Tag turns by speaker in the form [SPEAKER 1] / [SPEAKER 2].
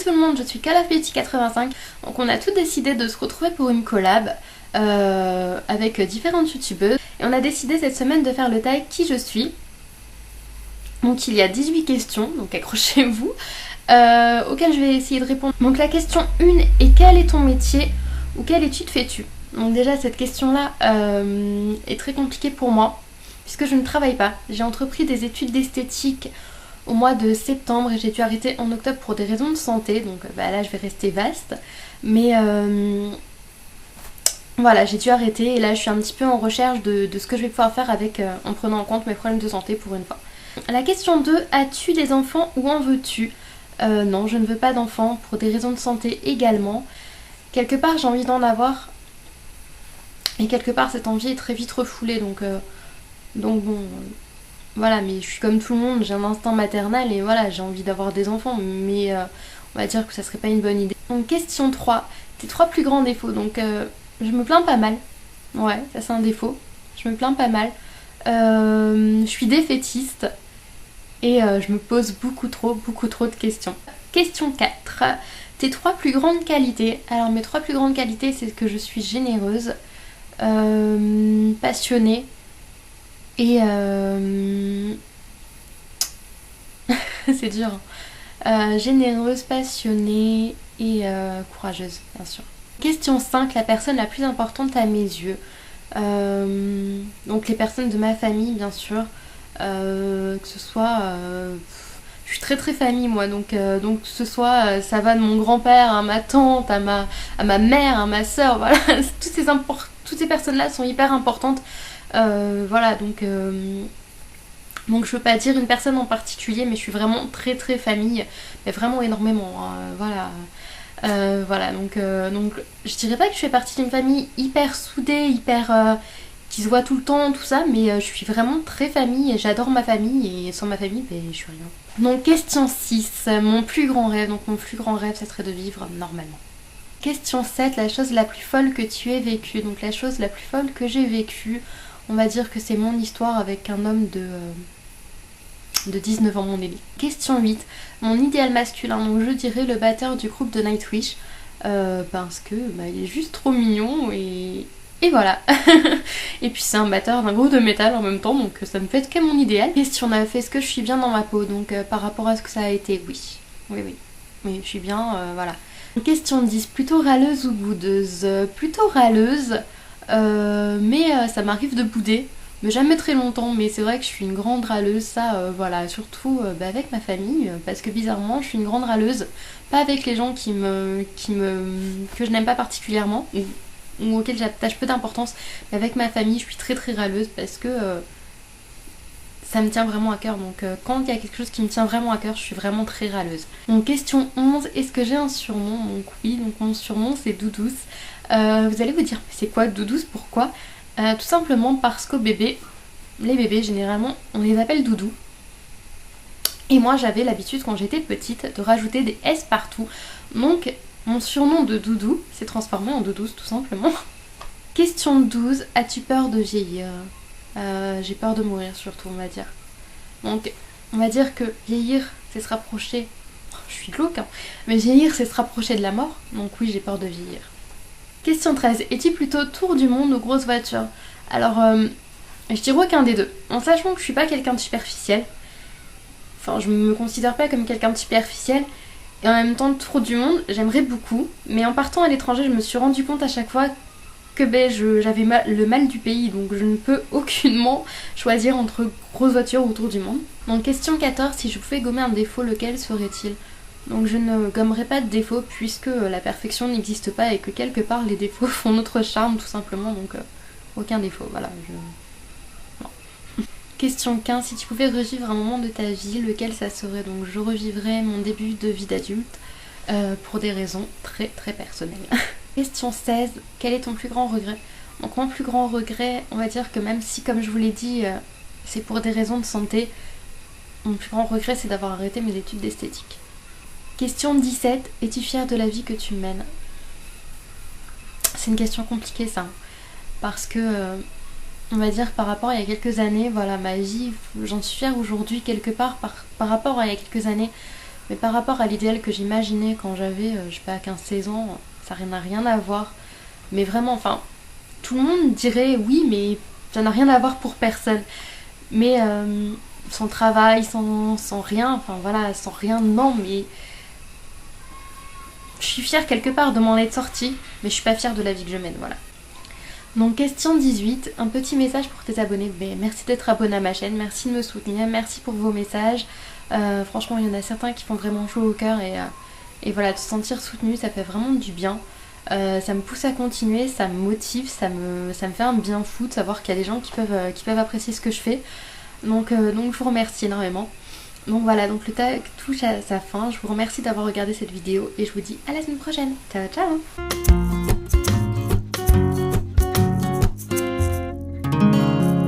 [SPEAKER 1] tout le monde, je suis Call of Betty 85. Donc on a tous décidé de se retrouver pour une collab avec différentes youtubeuses. Et on a décidé cette semaine de faire le tag qui je suis. Donc il y a 18 questions, donc accrochez-vous, auxquelles je vais essayer de répondre. Donc la question 1 est quel est ton métier ou quelle étude fais-tu? Donc déjà cette question-là est très compliquée pour moi puisque je ne travaille pas. J'ai entrepris des études d'esthétique au mois de septembre et j'ai dû arrêter en octobre pour des raisons de santé. Donc là je vais rester vaste. Mais voilà, j'ai dû arrêter et là je suis un petit peu en recherche de ce que je vais pouvoir faire avec en prenant en compte mes problèmes de santé pour une fois. La question 2, as-tu des enfants ou en veux-tu? Non, je ne veux pas d'enfants pour des raisons de santé également. Quelque part j'ai envie d'en avoir et quelque part cette envie est très vite refoulée donc bon voilà, mais je suis comme tout le monde, j'ai un instinct maternel et voilà, j'ai envie d'avoir des enfants mais on va dire que ça serait pas une bonne idée. Donc question 3, tes 3 plus grands défauts. Donc je me plains pas mal, ouais ça c'est un défaut, je me plains pas mal. Je suis défaitiste et je me pose beaucoup trop de questions. Question 4, tes 3 plus grandes qualités. Alors mes 3 plus grandes qualités c'est que je suis généreuse, passionnée et c'est dur hein. Généreuse, passionnée et courageuse bien sûr. Question 5, la personne la plus importante à mes yeux. Donc les personnes de ma famille bien sûr, que ce soit je suis très famille moi donc que ce soit ça va de mon grand-père à ma tante à ma mère, à ma soeur, voilà toutes ces personnes là sont hyper importantes, voilà donc je peux pas dire une personne en particulier mais je suis vraiment très famille, mais vraiment énormément hein, voilà donc je dirais pas que je fais partie d'une famille hyper soudée, hyper qui se voit tout le temps, tout ça, mais je suis vraiment très famille et j'adore ma famille et sans ma famille, ben, je suis rien. Donc question 6, mon plus grand rêve. Donc mon plus grand rêve, ça serait de vivre normalement. Question 7, la chose la plus folle que tu aies vécue. Donc la chose la plus folle que j'ai vécue, on va dire que c'est mon histoire avec un homme de 19 ans, mon aîné. Question 8, mon idéal masculin. Donc je dirais le batteur du groupe de Nightwish, parce que il est juste trop mignon et voilà. Et puis c'est un batteur d'un groupe de métal en même temps, donc ça me fait que mon idéal. Question 9, est-ce que je suis bien dans ma peau? Donc par rapport à ce que ça a été, oui. Oui, je suis bien, voilà. Question 10, plutôt râleuse ou boudeuse? Plutôt râleuse, mais ça m'arrive de bouder, mais jamais très longtemps, mais c'est vrai que je suis une grande râleuse, ça, voilà, surtout avec ma famille, parce que bizarrement, je suis une grande râleuse, pas avec les gens que je n'aime pas particulièrement, ou auquel j'attache peu d'importance, mais avec ma famille je suis très râleuse parce que ça me tient vraiment à cœur, donc quand il y a quelque chose qui me tient vraiment à cœur, je suis vraiment très râleuse. Donc question 11, est-ce que j'ai un surnom? Donc oui, donc mon surnom c'est Doudouce. Vous allez vous dire, mais c'est quoi Doudouce, pourquoi? Tout simplement parce qu'aux bébés, les bébés généralement on les appelle Doudou. Et moi j'avais l'habitude quand j'étais petite de rajouter des S partout, donc mon surnom de Doudou s'est transformé en Doudouce tout simplement. Question 12, as-tu peur de vieillir? J'ai peur de mourir surtout, on va dire. Donc on va dire que vieillir c'est se rapprocher, je suis glauque hein, mais vieillir c'est se rapprocher de la mort, donc oui j'ai peur de vieillir. Question 13, es-tu plutôt tour du monde ou grosse voiture? Alors je dirais aucun des deux, en sachant que je suis pas quelqu'un de superficiel, enfin je me considère pas comme quelqu'un de superficiel. Et en même temps, tour du monde, j'aimerais beaucoup. Mais en partant à l'étranger, je me suis rendu compte à chaque fois que j'avais le mal du pays. Donc je ne peux aucunement choisir entre grosse voiture ou tour du monde. Donc question 14, si je pouvais gommer un défaut, lequel serait-il? Donc je ne gommerai pas de défaut puisque la perfection n'existe pas et que quelque part les défauts font notre charme tout simplement. Donc aucun défaut, voilà. Question 15, si tu pouvais revivre un moment de ta vie, lequel ça serait? Donc je revivrais mon début de vie d'adulte pour des raisons très personnelles. Question 16, quel est ton plus grand regret? Donc mon plus grand regret, on va dire que même si comme je vous l'ai dit, c'est pour des raisons de santé, mon plus grand regret c'est d'avoir arrêté mes études d'esthétique. Question 17, es-tu fière de la vie que tu mènes? C'est une question compliquée ça, parce que... on va dire par rapport à il y a quelques années, voilà ma vie, j'en suis fière aujourd'hui quelque part par rapport à il y a quelques années mais par rapport à l'idéal que j'imaginais quand j'avais, je sais pas, 15-16 ans, ça n'a rien à voir. Mais vraiment, enfin, tout le monde dirait oui, mais ça n'a rien à voir pour personne. Mais sans travail, sans rien, enfin voilà, sans rien, non, mais je suis fière quelque part de m'en être sortie, mais je suis pas fière de la vie que je mène, voilà. Donc question 18, un petit message pour tes abonnés. Merci d'être abonné à ma chaîne, merci de me soutenir, merci pour vos messages. Franchement, il y en a certains qui font vraiment chaud au cœur et voilà, de se sentir soutenu, ça fait vraiment du bien. Ça me pousse à continuer, ça me motive, ça me fait un bien fou de savoir qu'il y a des gens qui peuvent apprécier ce que je fais. Donc je vous remercie énormément. Donc voilà, donc le tag touche à sa fin. Je vous remercie d'avoir regardé cette vidéo et je vous dis à la semaine prochaine. Ciao ciao.